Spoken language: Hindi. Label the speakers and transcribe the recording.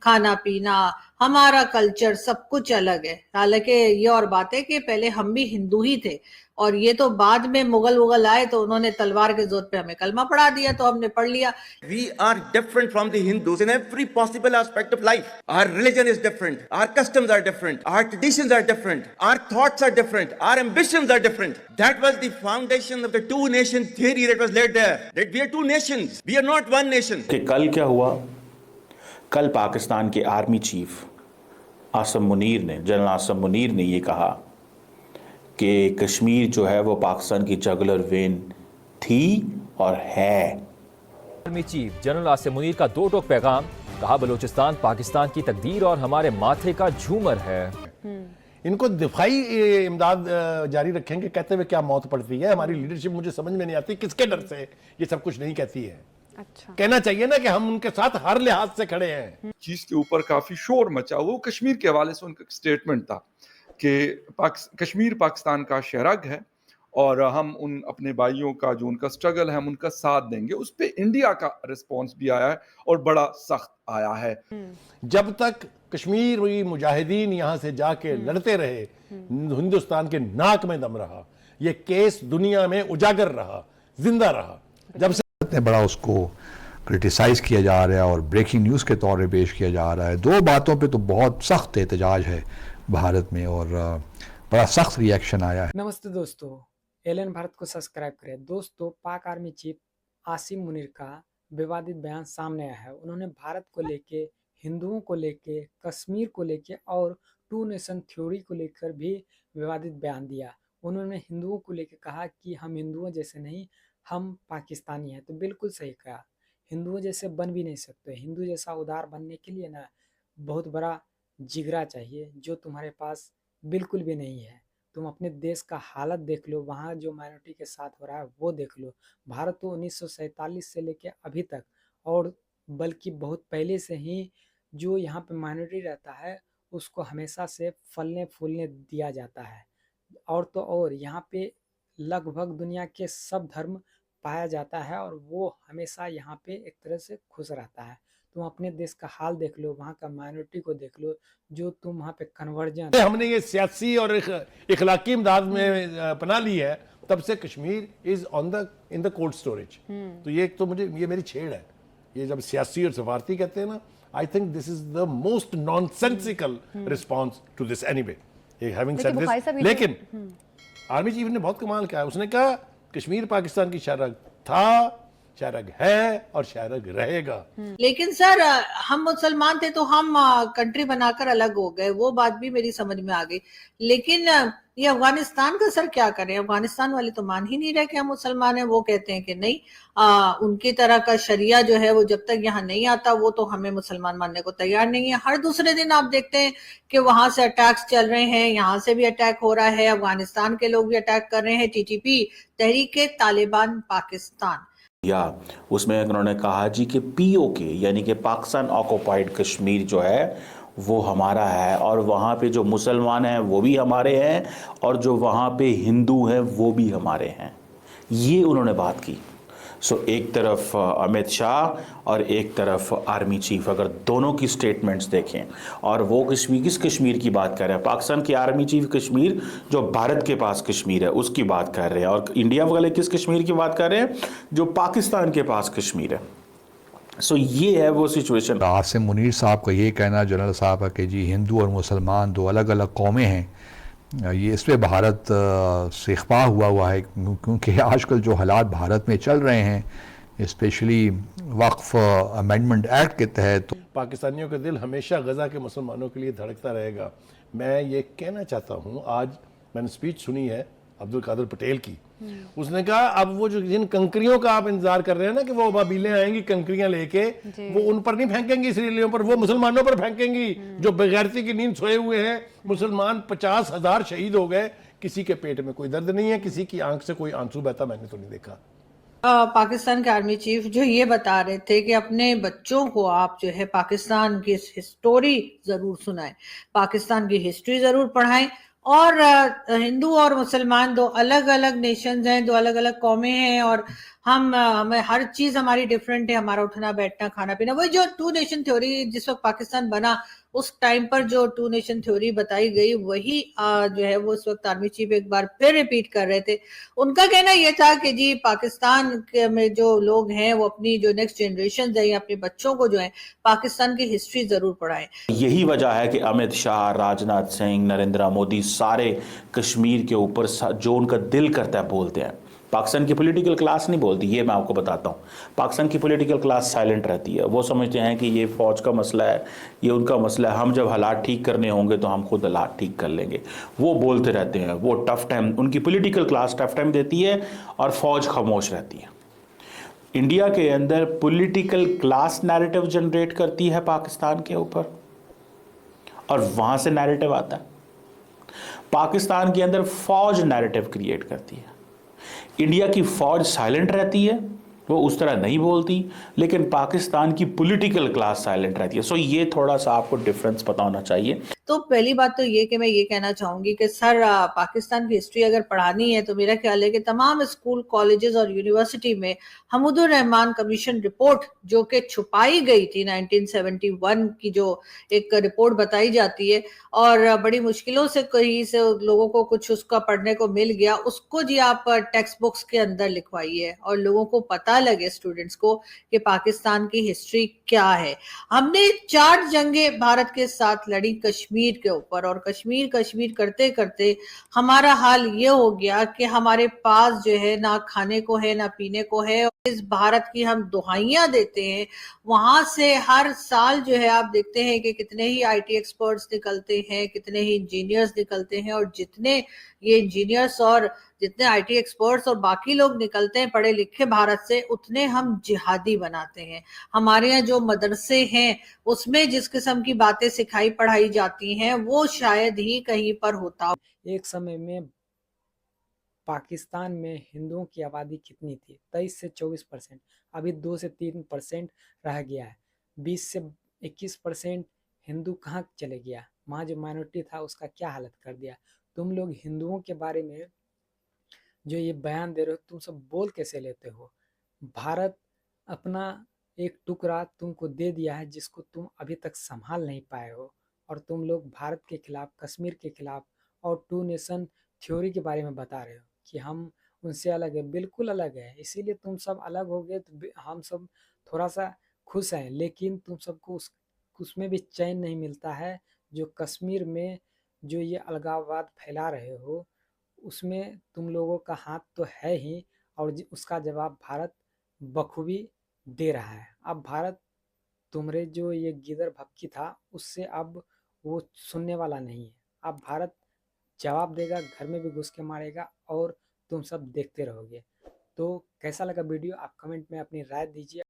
Speaker 1: खाना पीना, हमारा कल्चर सब कुछ अलग है। हालांकि ये और बात है कि पहले हम भी हिंदू ही थे, और ये तो बाद में मुगल आए तो उन्होंने तलवार के जोर पे हमें कलमा पढ़ा दिया, तो हमने पढ़ लिया।
Speaker 2: We are different from the Hindus in every possible aspect of life. Our religion is different. Our customs are different. Our traditions are different. Our thoughts are different. Our ambitions are different. That was the foundation of the two nation theory that was laid there. That we are two nations. We are not one nation.
Speaker 3: कि कल क्या हुआ? कल पाकिस्तान के आर्मी चीफ आसिम मुनीर ने, जनरल आसिम मुनीर ने ये कहा कि कश्मीर जो है वो पाकिस्तान की जगुलर वेन थी और है।
Speaker 4: Army chief general Asim Munir का दो टोक पैगाम, कहा बलूचिस्तान पाकिस्तान की तकदीर और हमारे माथे का झूमर है।
Speaker 5: इनको दिफाई इमदाद जारी रखेंगे, कहते हुए क्या मौत पड़ती है। हमारी लीडरशिप मुझे समझ में नहीं आती किसके डर से ये सब कुछ नहीं कहती है। अच्छा, कहना चाहिए ना कि हम उनके साथ हर लिहाज से खड़े हैं।
Speaker 6: चीज के ऊपर काफी शोर मचा, वो कश्मीर के हवाले से उनका स्टेटमेंट था कि कश्मीर पाकिस्तान का शहरग है और हम उन अपने भाइयों का जो उनका स्ट्रगल है हम उनका साथ देंगे। उस पे इंडिया का रिस्पांस भी आया है और बड़ा सख्त आया है।
Speaker 5: जब तक कश्मीरी मुजाहिदीन यहाँ से जाके लड़ते रहे, हिंदुस्तान के नाक में दम रहा, ये केस दुनिया में उजागर रहा, जिंदा रहा। जब से
Speaker 7: इतने बड़ा उसको क्रिटिसाइज किया जा रहा है और ब्रेकिंग न्यूज़ के तौर पे पेश किया जा रहा है, दो बातों पे तो बहुत सख्त एहतजाज है भारत में और बड़ा सख्त रिएक्शन आया है।
Speaker 8: नमस्ते दोस्तों, एलएन भारत को सब्सक्राइब करें। दोस्तों, पाक आर्मी चीफ आसिम मुनीर का विवादित बयान सामने आया है। उन्होंने भारत को लेके, हिंदुओं को लेके, कश्मीर को लेके और टू नेशन थ्योरी को लेकर भी विवादित बयान दिया। उन्होंने हिंदुओं को लेकर कहा कि हम हिंदुओं जैसे नहीं, हम पाकिस्तानी हैं। तो बिल्कुल सही कहा, हिंदुओं जैसे बन भी नहीं सकते। हिंदू जैसा उदार बनने के लिए ना बहुत बड़ा जिगरा चाहिए, जो तुम्हारे पास बिल्कुल भी नहीं है। तुम अपने देश का हालत देख लो, वहाँ जो माइनॉरिटी के साथ हो रहा है वो देख लो। भारत तो 1947 से लेके अभी तक, और बल्कि बहुत पहले से ही जो यहाँ पे माइनॉरिटी रहता है उसको हमेशा से फलने फूलने दिया जाता है। और तो और यहाँ पे लगभग दुनिया के सब धर्म पाया जाता है और वो हमेशा यहाँ पे एक तरह से खुश रहता है। तुम अपने देश का हाल देख लो, वहाँ का माइनॉरिटी को देख लो, जो तुम वहाँ पे कन्वर्जन।
Speaker 5: हमने ये सियासी और इखलाकी इमदाद में अपना ली है, तब से Kashmir is in the cold storage. तो ये तो मुझे, ये मेरी छेड़ है। ये जब सियासी और सफारती कहते हैं ना, I think this is the most nonsensical response to this anyway. Having said this, लेकिन आर्मी चीफ ने बहुत कमाल किया। उसने कहा कश्मीर पाकिस्तान की शहरग था, शहरग है और शहरग रहेगा।
Speaker 1: लेकिन सर, हम मुसलमान थे तो हम कंट्री बनाकर अलग हो गए, वो बात भी मेरी समझ में आ गई। लेकिन ये अफगानिस्तान का सर क्या करें? अफगानिस्तान वाले तो मान ही नहीं रहे कि हम मुसलमान हैं। वो कहते हैं कि नहीं, उनकी तरह का शरिया जो है वो जब तक यहाँ नहीं आता वो तो हमें मुसलमान मानने को तैयार नहीं है। हर दूसरे दिन आप देखते हैं कि वहां से अटैक्स चल रहे हैं, यहाँ से भी अटैक हो रहा है, अफगानिस्तान के लोग भी अटैक कर रहे हैं। टीटीपी, तहरीके तालिबान पाकिस्तान,
Speaker 3: या उसमें उन्होंने कहा जी कि पीओके यानी कि पाकिस्तान ऑक्युपाइड कश्मीर जो है वो हमारा है, और वहाँ पे जो मुसलमान हैं वो भी हमारे हैं, और जो वहाँ पे हिंदू हैं वो भी हमारे हैं। ये उन्होंने बात की। सो एक तरफ अमित शाह और एक तरफ आर्मी चीफ, अगर दोनों की स्टेटमेंट्स देखें, और वो किस कश्मीर की बात कर रहे हैं? पाकिस्तान की आर्मी चीफ कश्मीर जो भारत के पास कश्मीर है उसकी बात कर रहे हैं, और इंडिया वाले किस कश्मीर की बात कर रहे हैं? जो पाकिस्तान के पास कश्मीर है। सो ये है वो सिचुएशन।
Speaker 7: आसिम मुनीर साहब का ये कहना, जनरल साहब का, कि जी हिंदू और मुसलमान दो अलग अलग कौमें हैं, ये इस पर भारत से इख्फा हुआ है, क्योंकि आजकल जो हालात भारत में चल रहे हैं, स्पेशली वक्फ अमेंडमेंट एक्ट के तहत, तो
Speaker 5: पाकिस्तानियों का दिल हमेशा गजा के मुसलमानों के लिए धड़कता रहेगा। मैं ये कहना चाहता हूँ, आज मैंने स्पीच सुनी है अब्दुल कादिर पटेल की, उसने कहा अब वो जो जिन कंकरियों का आप इंतजार कर रहे हैं ना कि वो बाबीलें आएंगी कंकरियां लेके, वो उन पर नहीं फेंकेंगी इसराइलियों पर, वो मुसलमानों पर फेंकेंगी जो बेगैरती की नींद सोए हुए हैं। मुसलमान 50,000 शहीद हो गए, किसी के पेट में कोई दर्द नहीं है, किसी की आंख से कोई आंसू बहता मैंने तो नहीं देखा।
Speaker 1: पाकिस्तान के आर्मी चीफ जो ये बता रहे थे कि अपने बच्चों को आप जो है पाकिस्तान की हिस्टोरी जरूर सुनाएं, पाकिस्तान की हिस्ट्री जरूर पढ़ाएं, और हिंदू और मुसलमान दो अलग अलग नेशंस हैं, दो अलग अलग कौमें हैं, और हमें हर चीज हमारी डिफरेंट है, हमारा उठना बैठना खाना पीना। वही जो टू नेशन थ्योरी जिस वक्त पाकिस्तान बना उस टाइम पर जो टू नेशन थ्योरी बताई गई वही जो है वो उस वक्त आर्मी चीफ एक बार फिर रिपीट कर रहे थे। उनका कहना यह था कि जी पाकिस्तान में जो लोग हैं वो अपनी जो नेक्स्ट जनरेशन है या अपने बच्चों को जो है पाकिस्तान की हिस्ट्री जरूर पढ़ाएं।
Speaker 3: यही वजह है कि अमित शाह, राजनाथ सिंह, नरेंद्र मोदी सारे कश्मीर के ऊपर जो उनका दिल करता है बोलते हैं। पाकिस्तान की पॉलिटिकल क्लास नहीं बोलती, ये मैं आपको बताता हूँ। पाकिस्तान की पॉलिटिकल क्लास साइलेंट रहती है। वो समझते हैं कि ये फौज का मसला है, ये उनका मसला है, हम जब हालात ठीक करने होंगे तो हम खुद हालात ठीक कर लेंगे। वो बोलते रहते हैं, वो टफ टाइम, उनकी पॉलिटिकल क्लास टफ टाइम देती है और फौज खामोश रहती है। इंडिया के अंदर पॉलिटिकल क्लास नैरेटिव जनरेट करती है पाकिस्तान के ऊपर और वहां से नैरेटिव आता है। पाकिस्तान के अंदर फौज नैरेटिव क्रिएट करती है। इंडिया की फौज साइलेंट रहती है, वो उस तरह नहीं बोलती, लेकिन पाकिस्तान की पॉलिटिकल क्लास साइलेंट रहती है। सो ये थोड़ा सा आपको डिफरेंस पता होना चाहिए।
Speaker 1: तो पहली बात तो ये कि मैं ये कहना चाहूंगी कि सर पाकिस्तान की हिस्ट्री अगर पढ़ानी है तो मेरा ख्याल है कि तमाम स्कूल, कॉलेजेस और यूनिवर्सिटी में हमूदुर रहमान कमीशन रिपोर्ट जो कि छुपाई गई थी 1971 की, जो एक रिपोर्ट बताई जाती है और बड़ी मुश्किलों से कहीं से लोगों को कुछ उसका पढ़ने को मिल गया, उसको जी आप टेक्स्ट बुक्स के अंदर लिखवाइए और लोगों को पता लगे, स्टूडेंट्स को, कि पाकिस्तान की हिस्ट्री क्या है। हमने 4 जंगें भारत के साथ लड़ी कश्मीर के ऊपर और कश्मीर करते करते हमारा हाल ये हो गया कि हमारे पास जो है ना खाने को है ना पीने को है। इस भारत की हम दुहाइयां देते हैं, वहां से हर साल जो है आप देखते हैं कि कितने ही आईटी एक्सपर्ट्स निकलते हैं, कितने ही इंजीनियर्स निकलते हैं और जितने ये इंजीनियर्स और जितने आईटी एक्सपर्ट्स और बाकी लोग निकलते हैं पढ़े लिखे भारत से, उतने हम जिहादी बनाते हैं। हमारे यहाँ जो मदरसे हैं उसमें जिस किस्म की बातें सिखाई पढ़ाई जाती हैं वो शायद ही कहीं पर होता हो।
Speaker 8: एक समय में पाकिस्तान में हिंदुओं की आबादी कितनी थी? 23 से 24%। अभी 2 से 3% रह गया है। 20 से 21% हिंदू कहाँ चले गया? वहाँ जो माइनॉरिटी था उसका क्या हालत कर दिया? तुम लोग हिंदुओं के बारे में जो ये बयान दे रहे हो, तुम सब बोल कैसे लेते हो? भारत अपना एक टुकड़ा तुमको दे दिया है जिसको तुम अभी तक संभाल नहीं पाए हो और तुम लोग भारत के खिलाफ, कश्मीर के खिलाफ और टू नेशन थ्योरी के बारे में बता रहे हो कि हम उनसे अलग है। बिल्कुल अलग है, इसीलिए तुम सब अलग हो गए तो हम सब थोड़ा सा खुश हैं, लेकिन तुम सबको उसमें भी चैन नहीं मिलता है। जो कश्मीर में जो ये अलगाववाद फैला रहे हो उसमें तुम लोगों का हाथ तो है ही और उसका जवाब भारत बखूबी दे रहा है। अब भारत तुम्हारे जो ये गिदर भक्की था उससे अब वो सुनने वाला नहीं है। अब भारत जवाब देगा, घर में भी घुस के मारेगा और तुम सब देखते रहोगे। तो कैसा लगा वीडियो आप कमेंट में अपनी राय दीजिए।